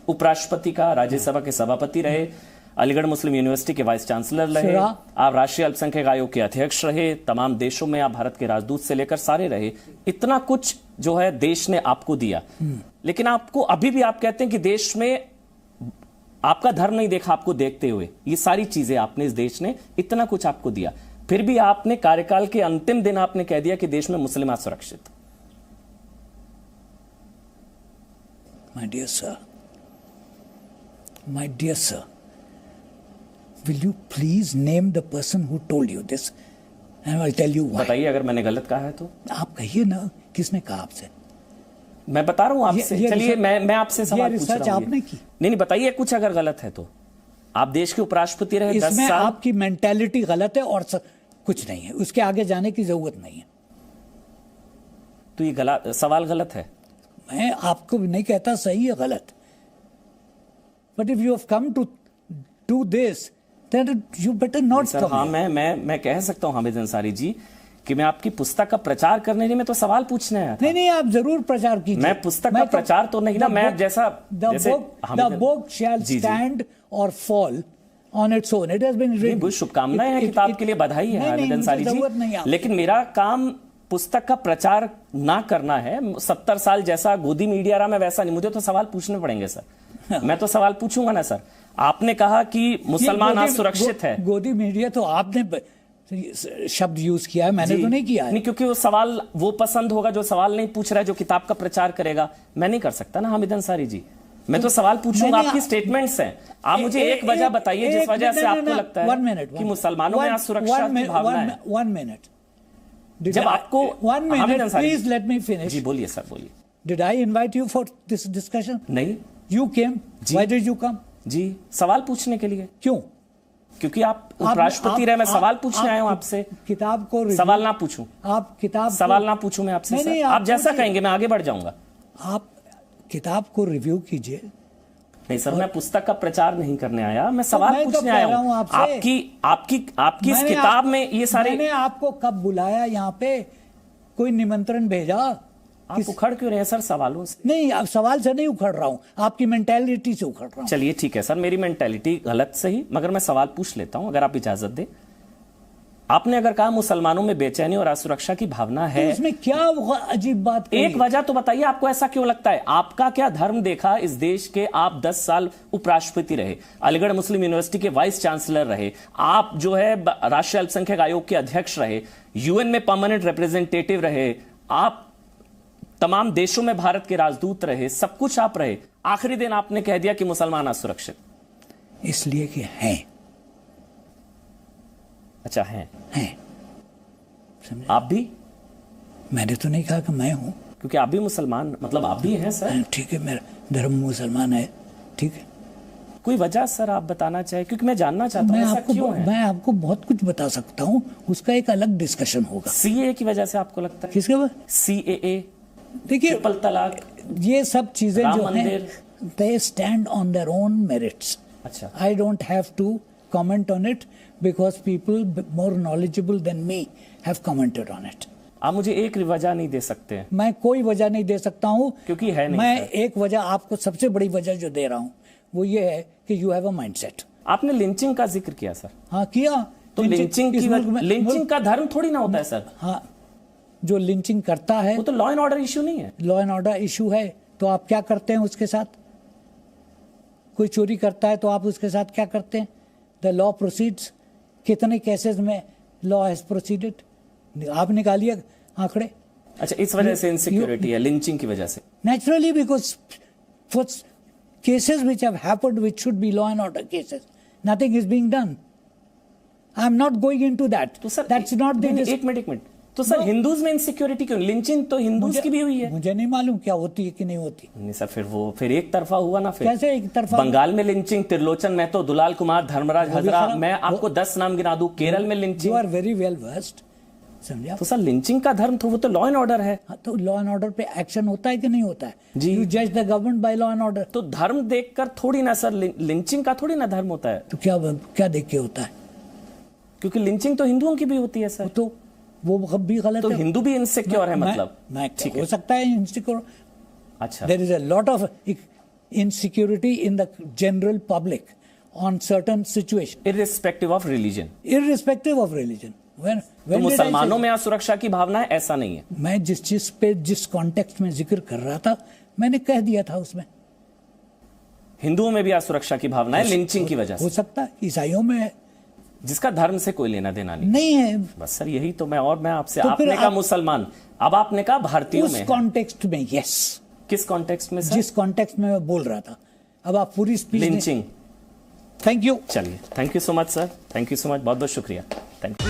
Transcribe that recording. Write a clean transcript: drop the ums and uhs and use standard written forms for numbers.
उपराष्ट्रपति का, राज्यसभा के सभापति रहे, अलीगढ़ मुस्लिम यूनिवर्सिटी के वाइस चांसलर रहे, आप राष्ट्रीय अल्पसंख्यक आयोग के अध्यक्ष रहे, तमाम देशों में आप भारत के राजदूत से लेकर सारे रहे। इतना कुछ जो है देश ने आपको दिया, लेकिन आपको अभी भी आप कहते हैं कि देश में आपका धर्म नहीं देखा आपको देखते हुए। ये सारी चीजें आपने, इस देश ने इतना कुछ आपको दिया, फिर भी आपने कार्यकाल के अंतिम दिन आपने कह दिया कि देश में मुस्लिम असुरक्षित। My dear sir, will you please name the person who told you this and I'll tell you why. बताइए अगर मैंने गलत कहा है तो। आप कहिए ना, किसने कहा आपसे? मैं बता रहा हूं आपसे। चलिए मैं आपसे सवाल पूछ रहा हूं। आपने की? नहीं बताइए कुछ अगर गलत है तो। आप देश के उपराष्ट्रपति रहे 10 साल। इसमें आपकी मेंटालिटी गलत है और कुछ नहीं है, उसके आगे जाने की जरूरत नहीं है। तो ये सवाल गलत है। मैं आपको भी नहीं कहता सही है गलत, but if you have come to do this then you better not come. हाँ, मैं कह सकता हूं हामिद अंसारी जी कि मैं आपकी पुस्तक का प्रचार करने नहीं, मैं तो सवाल पूछने आया था। नहीं आप जरूर प्रचार कीजिए। मैं पुस्तक का प्रचार तो नहीं ना, मैं जैसा द बुक शैल स्टैंड और fall on its own, it has been written. शुभकामनाएं हैं, किताब के लिए बधाई है हामिद अंसारी जी, लेकिन मेरा काम पुस्तक का प्रचार ना करना है। 70 साल जैसा गोदी मीडिया रहा, मैं वैसा नहीं। मुझे तो सवाल पूछने पड़ेंगे सर। मैं तो सवाल पूछूंगा ना सर। आपने कहा कि मुसलमान आज सुरक्षित है। गोदी मीडिया तो आपने शब्द यूज किया है, मैंने तो नहीं किया है। नहीं, क्योंकि वो सवाल वो पसंद होगा जो सवाल नहीं पूछ रहा है, जो किताब का प्रचार करेगा। मैं नहीं कर सकता ना हामिद अंसारी जी। मैं तो सवाल पूछूंगा, आपकी स्टेटमेंट्स हैं। आप मुझे एक वजह बताइए जिस वजह से आपको लगता है कि मुसलमानों में आज सुरक्षा की भावना है। 1 मिनट। जब आपको 1 minute please let me finish. जी बोलिए सर, बोलिए। Did I invite you for this discussion? नहीं। You came, why did you come? जी सवाल पूछने के लिए। क्यों? क्योंकि आप उपराष्ट्रपति रहे, मैं सवाल पूछने आया हूं आपसे। किताब को सवाल ना पूछूं? आप किताब सवाल ना पूछूं मैं आपसे? सर आप जैसा कहेंगे मैं आगे बढ़ जाऊंगा। आप किताब को रिव्यू कीजिए। नहीं सर, मैं पुस्तक का प्रचार नहीं करने आया, मैं सवाल पूछने आया हूं आपकी इस किताब में ये सारे। मैंने आपको कब बुलाया यहाँ पे? कोई निमंत्रण भेजा? आप उखड़ क्यों रहे हैं सर सवालों से? नहीं, अब सवाल से नहीं उखड़ रहा हूं, आपकी मेंटालिटी से उखड़ रहा हूं। चलिए ठीक है सर, मेरी मेंटालिटी गलत सही, मगर मैं सवाल पूछ लेता हूं अगर आप इजाजत दें। आपने अगर कहा मुसलमानों में बेचैनी और असुरक्षा की भावना है, तो इसमें क्या अजीब बात? एक वजह तो बताइए, आपको ऐसा क्यों लगता है? आपका क्या धर्म देखा इस देश के? आप 10 साल उपराष्ट्रपति रहे, अलीगढ़ मुस्लिम यूनिवर्सिटी के वाइस चांसलर रहे, आप जो है राष्ट्रीय अल्पसंख्यक आयोग के अध्यक्ष रहे, यूएन में परमानेंट रिप्रेजेंटेटिव रहे, आप तमाम देशों में भारत के राजदूत रहे, सब कुछ आप रहे। आखिरी दिन आपने कह दिया कि मुसलमान असुरक्षित। इसलिए कि हैं। अच्छा हैं। समझे? आप भी? मैंने तो नहीं कहा कि मैं हूं, क्योंकि आप भी मुसलमान, मतलब आप भी हैं सर। ठीक है, मेरा धर्म मुसलमान है, ठीक है। कोई वजह सर आप बताना चाहे? क्योंकि मैं जानना चाहता हूं ऐसा क्यों है। मैं आपको बहुत कुछ बता सकता हूं, उसका एक अलग डिस्कशन होगा। सीएए की वजह से आपको लगता है? किसके बाद? सीएए, देखिए ट्रिपल तलाक, ये सब चीजें जो हैं, they stand on their own merits. अच्छा, I don't have to comment on it because people more knowledgeable than me have commented on it. आप मुझे एक वजह नहीं दे सकते हैं? मैं कोई वजह नहीं दे सकता हूं, क्योंकि है नहीं। मैं एक वजह आपको, सबसे बड़ी वजह जो दे रहा हूं वो ये है कि you have a mindset. आपने लिंचिंग का जिक्र किया सर। हाँ किया। तो लिंचिंग का धर्म थोड़ी ना होता है सर। हाँ, जो लिंचिंग करता है वो तो लॉ एंड ऑर्डर इशू नहीं है। लॉ एंड ऑर्डर इशू है, तो आप क्या करते हैं उसके साथ? कोई चोरी करता है तो आप उसके साथ क्या करते हैं? The law proceeds. कितने केसेस में लॉ हैज प्रोसीडेड? आप निकालिए आंकड़े। अच्छा, इस वजह से इनसिक्योरिटी है, लिंचिंग की वजह से? Naturally, because for cases which have happened which should be law and order cases, nothing is being done. I am not going into that. तो सर दैट्स नॉट द। एक मिनट। तो sir Hindus में insecurity क्यों? Lynching तो Hindus की भी हुई है। मुझे नहीं मालूम क्या होती है कि नहीं होती। नहीं सर, फिर एक तरफा हुआ ना। फिर कैसे एक तरफा? बंगाल में लिंचिंग, त्रिलोचन महतो, दुलाल कुमार, धर्मराज हजरा, मैं आपको 10 नाम गिना दूं। केरल में lynching. You are very well versed, समझा? तो सर लिंचिंग का धर्म तो वो तो लॉ एंड ऑर्डर है। हाँ, तो लॉ एंड ऑर्डर पे एक्शन होता है कि नहीं होता है? जी। यू जज the government by law and order. तो धर्म देखकर थोड़ी ना सर, लिंचिंग का थोड़ी ना धर्म होता है। तो क्या देख के होता है? क्योंकि लिंचिंग तो हिंदुओं की भी होती है सर। तो वो भी गलत तो है। हिंदू भी इनसिक्योर है मतलब? ठीक हो सकता है इनसिक्योर। अच्छा, there is a lot of insecurity in the general public on certain situations. irrespective of religion. Irrespective of religion. When तो did I मुसलमानों say- में असुरक्षा की भावना है, ऐसा नहीं है। मैं जिस चीज पे जिस कॉन्टेक्स्ट में जिक्र कर रहा था मैंने कह दिया था उसमें। हिंदुओं में भी असुरक्षा की भावना है लिंचिंग की वजह हो से, सकता है ईसाइयों में है। जिसका धर्म से कोई लेना देना नहीं। नहीं है। बस सर यही तो मैं आपसे, तो फिर आपने कहा आप- मुसलमान, अब आपने कहा भारतीयों उस में है। कॉन्टेक्स्ट में यस, किस कॉन्टेक्स्ट में सर? जिस कॉन्टेक्स्ट में मैं बोल रहा था। अब आप पूरी स्पीच लिंचिंग। Thank you. चलिए, thank you so much sir, thank you so much, बहुत बहुत शुक्रिया, थैंक यू।